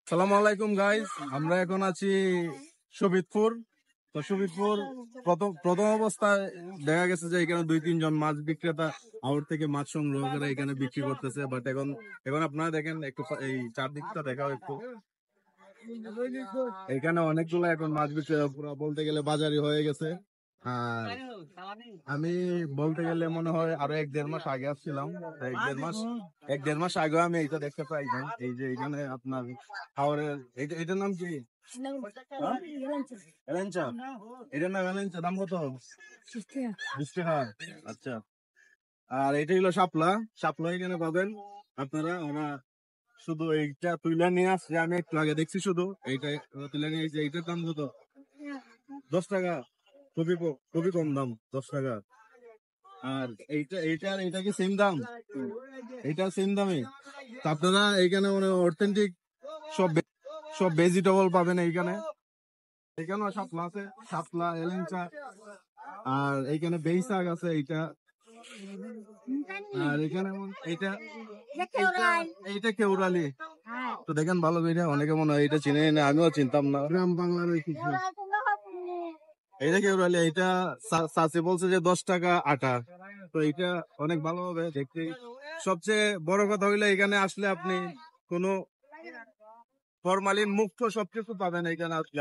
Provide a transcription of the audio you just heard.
সালাম আলাইকুম গাইস, আমরা এখন আছি শোভিতপুর। তো শোভিতপুর প্রথম অবস্থায় দেখা গেছে যে এখানে 2-3 জন মাছ বিক্রেতা আউট থেকে মাছ সংগ্রহ করে এখানে বিক্রি করতেছে। বাট এখন এখন আপনারা দেখেন একটু এই চারদিকটা দেখাও একটু। এখানে অনেকগুলো এখন মাছ বিক্রেতা পুরো বলতে গেলে বাজারই হয়ে গেছে। আর আমি বলতে গেলে মনে হয় আরো 1-1.5 মাস আগে আসছিলাম। তো 1-1.5 মাস আগে আমি এইটা দেখতে পাই নাই। এই যে এখানে আপনার খাবারের এটার নাম কি? এলেঞ্চা। এটার নাম এলেঞ্চা। দাম কত? 20 টাকা। আচ্ছা। আর এটা হলো শাপলা। শাপলা এখানে পাবেন আপনারা। ওরা শুধু এইটা তুলে নিয়ে আসছে, আমি একটু আগে দেখছি। শুধু এইটা তুলে নিয়ে এসেছে। এইটার দাম কত? 10 টাকা। খুবই কম দাম, 10 টাকা। আর এইটা কি সেম দাম? এইটা সেম দামে। তো আপনারা এইখানে মানে অথেন্টিক সব সব ভেজিটেবল পাবেন এইখানে। এখানেও শাপলা আছে, শাপলা, এলেঞ্চা। আর এইখানে বেই শাক আছে এইটা। আর এখানে এইটা এইটা কেউরালি। তো দেখেন ভালো করে, অনেকে মনে হয় এটা চিনে না, আমিও চিনতাম না। গ্রাম বাংলার ওই কিছু। এইটা কেউরালি। এইটা চাচি বলছে যে 10 টাকা আটা। তো এইটা অনেক ভালো হবে দেখতে। সবচেয়ে বড় কথা হইলো এখানে আসলে আপনি কোনো ফরমালিন মুক্ত সবকিছু পাবেন এখানে আসলে।